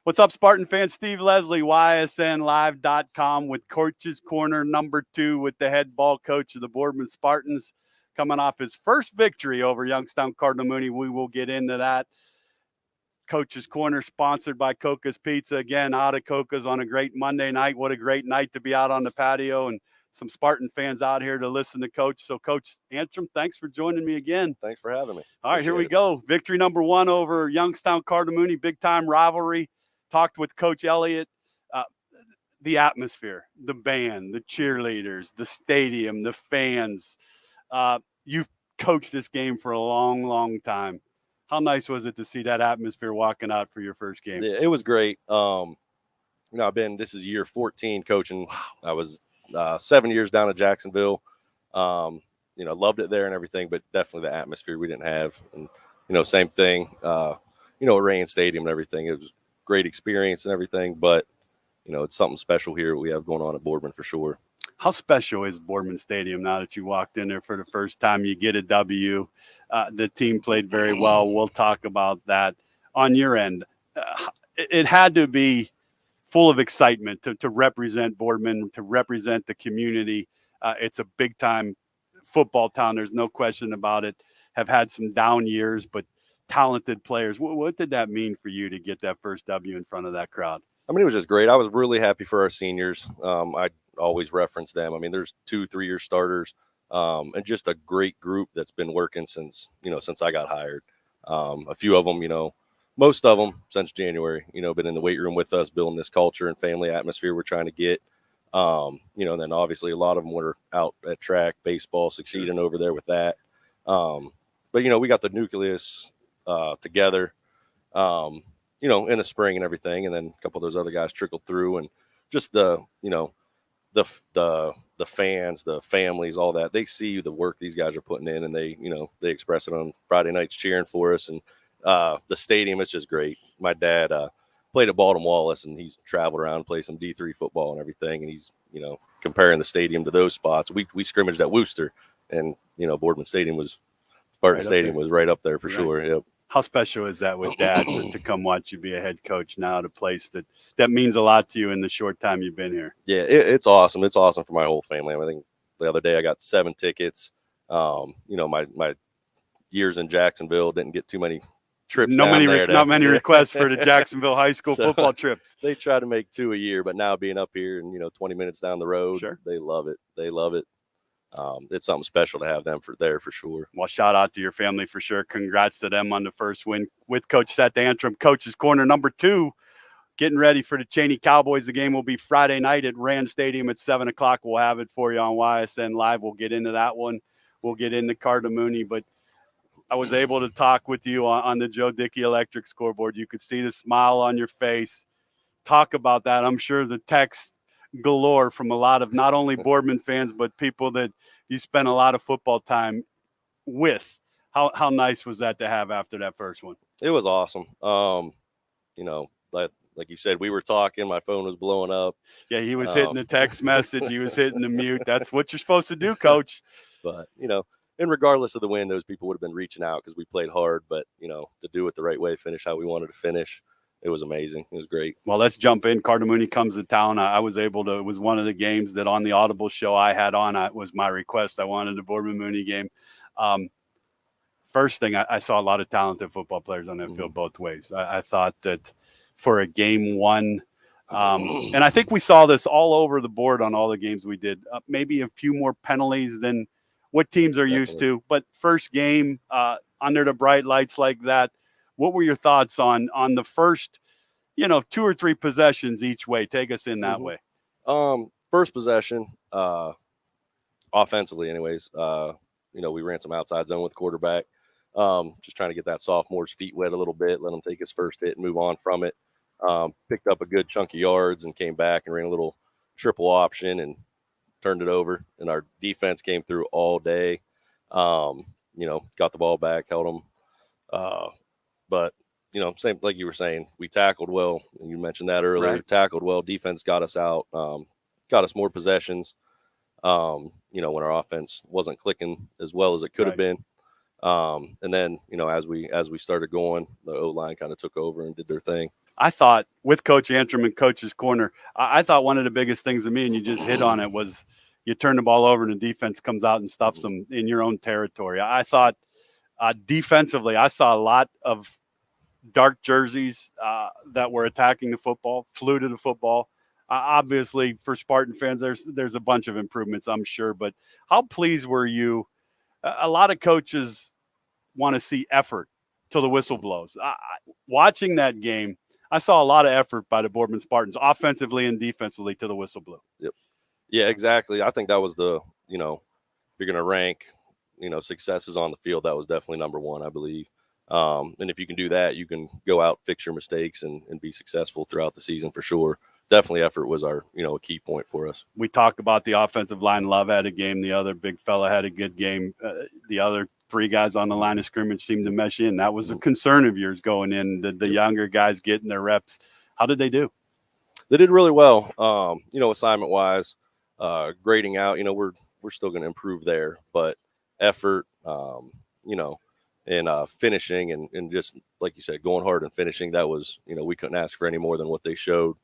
What's up, Spartan fans? Steve Leslie, YSNLive.com with Coach's Corner number 2 with the head ball coach of the Boardman Spartans, coming off his first victory over Youngstown Cardinal Mooney. We will get into that. Coach's Corner sponsored by Cocca's Pizza. Again, out of Cocca's on a great Monday night. What a great night to be out on the patio and some Spartan fans out here to listen to Coach. So, Coach Antram, thanks for joining me again. Thanks for having me. All right, here we go. Victory number 1 over Youngstown Cardinal Mooney, big-time rivalry. Talked with Coach Elliott. The atmosphere, the band, the cheerleaders, the stadium, the fans. You've coached this game for a long, long time. How nice was it to see that atmosphere walking out for your first game? Yeah, it was great. This is year 14 coaching. Wow. I was 7 years down in Jacksonville. Loved it there and everything, but definitely the atmosphere we didn't have. And, same thing, at Rayen Stadium and everything. It was a great experience and everything, but, it's something special here we have going on at Boardman for sure. How special is Boardman Stadium now that you walked in there for the first time? You get a W. The team played very well. We'll talk about that. On your end, it had to be full of excitement to represent Boardman, to represent the community. It's a big-time football town. There's no question about it. Have had some down years, but talented players. What did that mean for you to get that first W in front of that crowd? I mean, it was just great. I was really happy for our seniors. I always reference them. I mean, there's 2-3-year starters, and just a great group that's been working since I got hired. A few of them, most of them since January, been in the weight room with us, building this culture and family atmosphere we're trying to get. And then obviously a lot of them were out at track, baseball, succeeding over there with that. But we got the nucleus together, in the spring and everything. And then a couple of those other guys trickled through, and just the fans, the families, all that, they see the work these guys are putting in, and they express it on Friday nights cheering for us. And the stadium, it's just great. My dad played at Baldwin Wallace, and he's traveled around and played some D3 football and everything. And he's, comparing the stadium to those spots. We scrimmaged at Worcester, and, Boardman Stadium was right up there for sure. Yep. How special is that with Dad to come watch you be a head coach now at a place that means a lot to you in the short time you've been here? Yeah, it's awesome. It's awesome for my whole family. I think the other day I got 7 tickets. My years in Jacksonville didn't get too many trips. Not many requests for the Jacksonville high school football trips. They try to make 2 a year, but now being up here and 20 minutes down the road, sure. They love it. It's something special to have them there for sure. Well, shout out to your family for sure. Congrats to them on the first win with Coach Seth Antram. Coach's Corner number 2, getting ready for the Chaney Cowboys. The game will be Friday night at Rayen Stadium at 7 o'clock. We'll have it for you on YSN Live. We'll get into that one. We'll get into Cardinal Mooney, but I was able to talk with you on the Joe Dickey Electric scoreboard. You could see the smile on your face. Talk about that. I'm sure the text galore from a lot of not only Boardman fans, but people that you spent a lot of football time with. How nice was that to have after that first one? It was awesome. Like you said, we were talking, my phone was blowing up. Yeah, he was hitting the text message. He was hitting the mute. That's what you're supposed to do, Coach. But, and regardless of the win, those people would have been reaching out because we played hard. But, to do it the right way, finish how we wanted to finish, it was amazing. It was great. Well, let's jump in. Cardinal Mooney comes to town. It was one of the games that on the Audible show I had on. It was my request. I wanted the Boardman Mooney game. First thing, I saw a lot of talented football players on that field both ways. I thought that for a game one, and I think we saw this all over the board on all the games we did, maybe a few more penalties than what teams are used to. But first game, under the bright lights like that, what were your thoughts on the first, 2 or 3 possessions each way? Take us in that way. First possession, offensively anyways, we ran some outside zone with quarterback, just trying to get that sophomore's feet wet a little bit, let him take his first hit and move on from it. Picked up a good chunk of yards and came back and ran a little triple option and turned it over. And our defense came through all day, got the ball back, held them. But, same like you were saying, we tackled well. And you mentioned that earlier. Right. Tackled well. Defense got us out, got us more possessions, when our offense wasn't clicking as well as it could have been. And then, as we started going, the O-line kind of took over and did their thing. I thought with Coach Antram and Coach's corner, I thought one of the biggest things to me, and you just hit on it, was you turn the ball over and the defense comes out and stuffs them in your own territory. I thought defensively, I saw a lot of dark jerseys that were attacking the football, flew to the football. Obviously, for Spartan fans, there's a bunch of improvements, I'm sure. But how pleased were you? A lot of coaches want to see effort till the whistle blows. Watching that game, I saw a lot of effort by the Boardman Spartans, offensively and defensively, till the whistle blew. Yep. Yeah, exactly. I think that was if you're going to rank, successes on the field, that was definitely number one, I believe. And if you can do that, you can go out, fix your mistakes, and be successful throughout the season for sure. Definitely effort was our, a key point for us. We talked about the offensive line. Love had a game. The other big fella had a good game. The other three guys on the line of scrimmage seemed to mesh in. That was a concern of yours going in, the younger guys getting their reps. How did they do? They did really well. Assignment-wise, grading out, we're still going to improve there. But effort, and finishing and just, like you said, going hard and finishing, that was, we couldn't ask for any more than what they showed.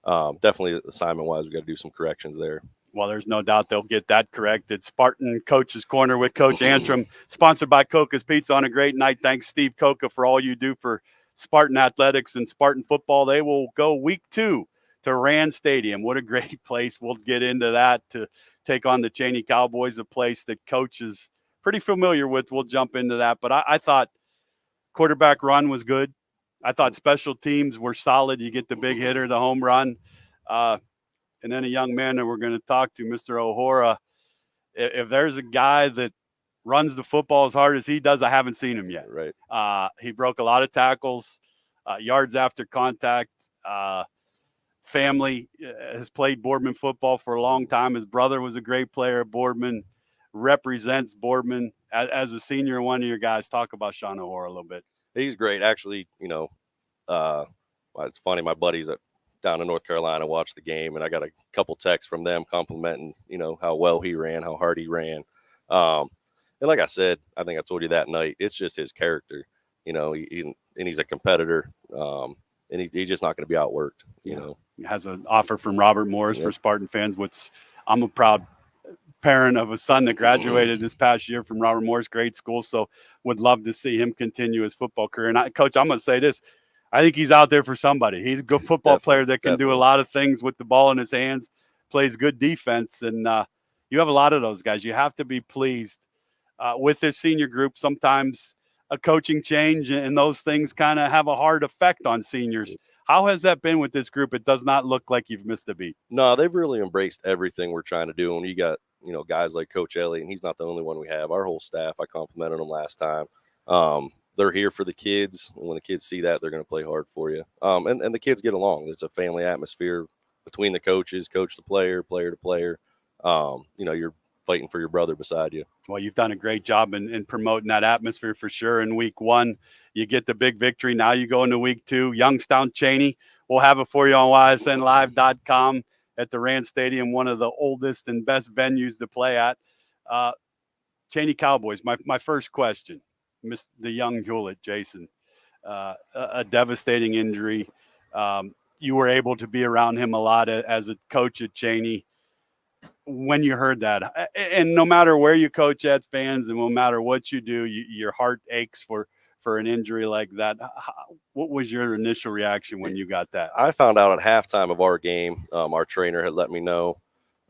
Definitely assignment-wise, we got to do some corrections there. Well, there's no doubt they'll get that corrected. Spartan Coach's Corner with Coach Antram, sponsored by Cocca's Pizza on a great night. Thanks, Steve Cocca, for all you do for Spartan athletics and Spartan football. They will go week 2 to Rayen Stadium. What a great place. We'll get into that to take on the Chaney Cowboys, a place that Coach is pretty familiar with. We'll jump into that. But I thought quarterback run was good. I thought special teams were solid. You get the big hitter, the home run. And then a young man that we're going to talk to, Mr. O'Hora. If there's a guy that runs the football as hard as he does, I haven't seen him yet. Right. He broke a lot of tackles, yards after contact. Family has played Boardman football for a long time. His brother was a great player at Boardman, represents Boardman. As a senior, one of your guys, talk about Sean O'Hora a little bit. He's great. Actually, it's funny. My buddies down in North Carolina watched the game, and I got a couple texts from them complimenting, how well he ran, how hard he ran. And like I said, I think I told you that night, it's just his character, and he's a competitor, and he's just not going to be outworked, He has an offer from Robert Morris for Spartan fans, which I'm a proud parent of a son that graduated this past year from Robert Morris, great school. So would love to see him continue his football career. And Coach, I'm going to say this. I think he's out there for somebody. He's a good football player that can do a lot of things with the ball in his hands, plays good defense. And you have a lot of those guys. You have to be pleased with this senior group. Sometimes a coaching change and those things kind of have a hard effect on seniors. How has that been with this group? It does not look like you've missed a beat. No, they've really embraced everything we're trying to do. And you got, guys like Coach Elliott, and he's not the only one we have. Our whole staff, I complimented them last time. They're here for the kids. And when the kids see that, they're going to play hard for you. And the kids get along. It's a family atmosphere between the coaches, coach to player, player to player. You're fighting for your brother beside you. Well, you've done a great job in promoting that atmosphere for sure. In week 1, you get the big victory. Now you go into week 2, Youngstown Chaney. We'll have it for you on ysnlive.com at the Rayen Stadium, one of the oldest and best venues to play at. Chaney Cowboys, my first question, the young Hewlett, Jason, a devastating injury. You were able to be around him a lot as a coach at Chaney. When you heard that, and no matter where you coach at, fans, and no matter what you do, your heart aches for an injury like that. What was your initial reaction when you got that? I found out at halftime of our game. Our trainer had let me know,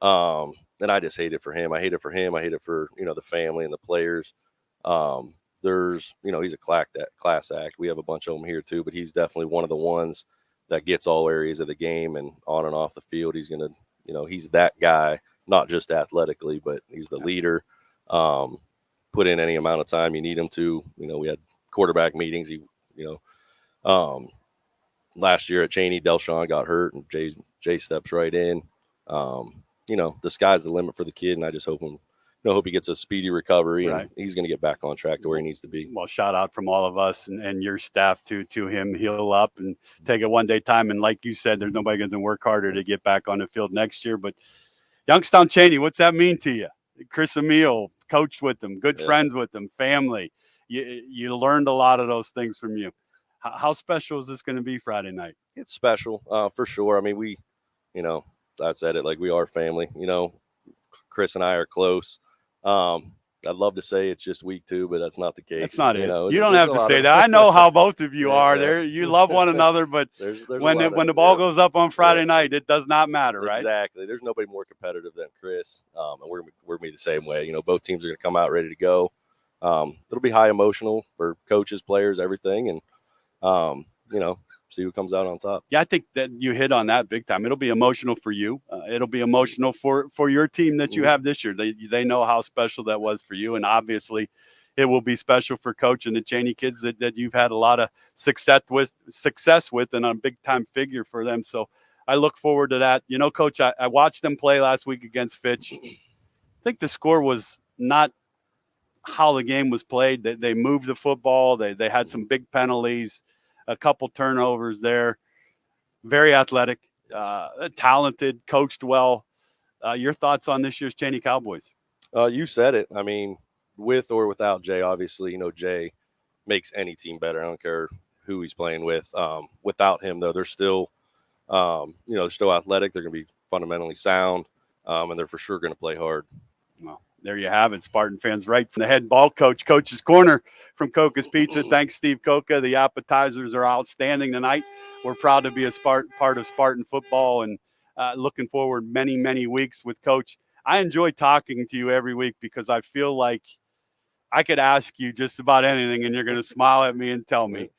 and I just hate it for him. I hate it for him. I hate it for the family and the players. There's he's a class act. We have a bunch of them here too, but he's definitely one of the ones that gets all areas of the game and on and off the field. He's gonna he's that guy. Not just athletically, but he's the leader. Put in any amount of time you need him to. We had quarterback meetings. Last year at Chaney, Delshawn got hurt, and Jay steps right in. The sky's the limit for the kid, and I just hope he gets a speedy recovery, and he's going to get back on track to where he needs to be. Well, shout out from all of us and your staff to him. Heal up and take it one day time. And like you said, there's nobody going to work harder to get back on the field next year, but Youngstown Chaney, what's that mean to you? Chris Emile, coached with them, good friends with them, family. You learned a lot of those things from you. How special is this going to be Friday night? It's special for sure. I mean, I said it, like, we are family. Chris and I are close. I'd love to say it's just week 2, but that's not the case. That's not it. You You don't have to say that. I know how both of you are. Yeah. You love one another, but there's when the ball goes up on Friday night, it does not matter, right? Exactly. There's nobody more competitive than Chris, and we're going to be the same way. Both teams are going to come out ready to go. It'll be high emotional for coaches, players, everything, and see who comes out on top. Yeah, I think that you hit on that big time. It'll be emotional for you. It'll be emotional for your team that you have this year. They know how special that was for you, and obviously it will be special for Coach and the Chaney kids that you've had a lot of success with and a big-time figure for them. So I look forward to that. Coach, I watched them play last week against Fitch. I think the score was not how the game was played. They moved the football. They had some big penalties, a couple turnovers there. Very athletic, talented, coached well. Your thoughts on this year's Chaney Cowboys? You said it. I mean, with or without Jay, obviously, Jay makes any team better. I don't care who he's playing with. Without him, though, they're still, they're still athletic. They're going to be fundamentally sound, and they're for sure going to play hard. Well, there you have it, Spartan fans. Right from the head ball coach, Coach's Corner from Cocca's Pizza. Thanks, Steve Cocca. The appetizers are outstanding tonight. We're proud to be a part of Spartan football, and looking forward many, many weeks with Coach. I enjoy talking to you every week because I feel like I could ask you just about anything, and you're going to smile at me and tell me.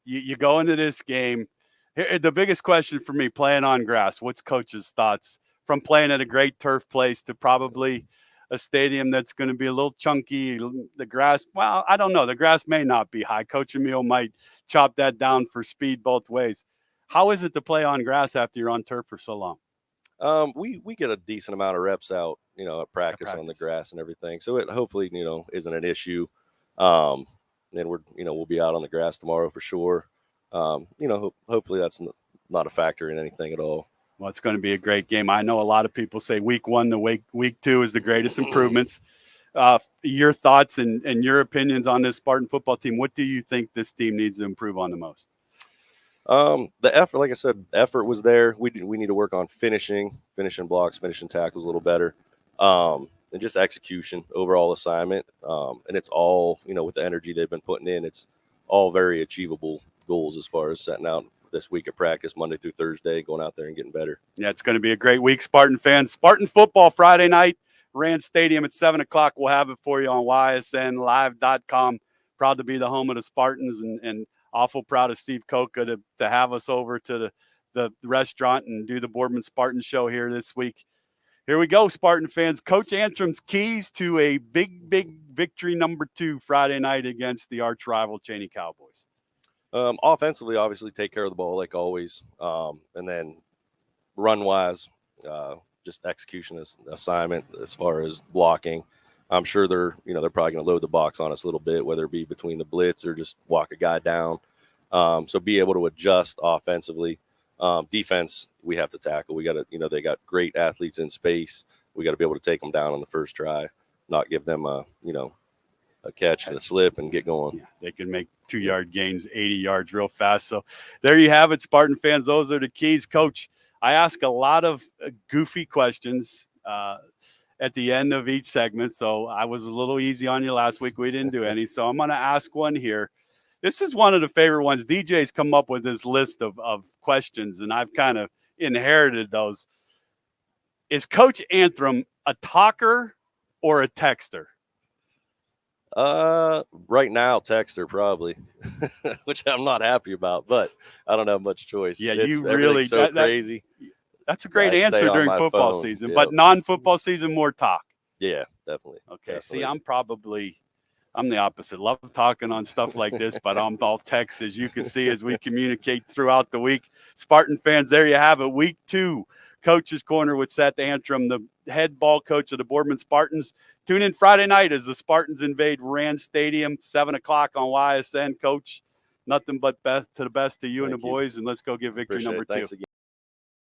You go into this game. The biggest question for me, playing on grass, what's Coach's thoughts from playing at a great turf place to probably a stadium that's going to be a little chunky? The grass, well, I don't know. The grass may not be high. Coach Emil might chop that down for speed both ways. How is it to play on grass after you're on turf for so long? We get a decent amount of reps out, at practice on the grass and everything. So it hopefully, isn't an issue. And we'll be out on the grass tomorrow for sure. Hopefully that's not a factor in anything at all. Well, it's going to be a great game. I know a lot of people say week 1 to week 2 is the greatest improvements. Your thoughts and your opinions on this Spartan football team. What do you think this team needs to improve on the most? The effort, like I said, effort was there. We need to work on finishing blocks, finishing tackles a little better, and just execution, overall assignment. And it's all, with the energy they've been putting in, it's all very achievable goals as far as setting out this week of practice, Monday through Thursday, going out there and getting better. Yeah, it's going to be a great week, Spartan fans. Spartan football Friday night, Rayen Stadium at 7 o'clock. We'll have it for you on ysnlive.com. Proud to be the home of the Spartans, and awful proud of Steve Cocca to have us over to the restaurant and do the Boardman Spartans show here this week. Here we go, Spartan fans. Coach Antram's keys to a big, big victory number 2 Friday night against the arch rival Chaney Cowboys. Offensively, obviously, take care of the ball like always. And then run-wise, just execution assignment as far as blocking. I'm sure they're probably going to load the box on us a little bit, whether it be between the blitz or just walk a guy down. So be able to adjust offensively. Defense, we have to tackle. We got to, they got great athletes in space. We got to be able to take them down on the first try, not give them a catch and a slip and get going. Yeah, they can make 2-yard gains, 80 yards real fast. So there you have it, Spartan fans. Those are the keys. Coach, I ask a lot of goofy questions at the end of each segment. So I was a little easy on you last week. We didn't do any. So I'm going to ask one here. This is one of the favorite ones. DJ's come up with this list of questions, and I've kind of inherited those. Is Coach Antram a talker or a texter? Right now, texter probably, which I'm not happy about, but I don't have much choice. Yeah, you really so crazy. That's a great answer during football season, but non-football season, more talk. Yeah, definitely. Okay, see, I'm the opposite. Love talking on stuff like this, but I'm all text, as you can see, as we communicate throughout the week. Spartan fans, there you have it. Week 2, Coach's Corner with Seth Antram, the head ball coach of the Boardman Spartans. Tune in Friday night as the Spartans invade Rayen Stadium, 7 o'clock on YSN. Coach, nothing but best to the best to you and the boys, and let's go get victory number 2.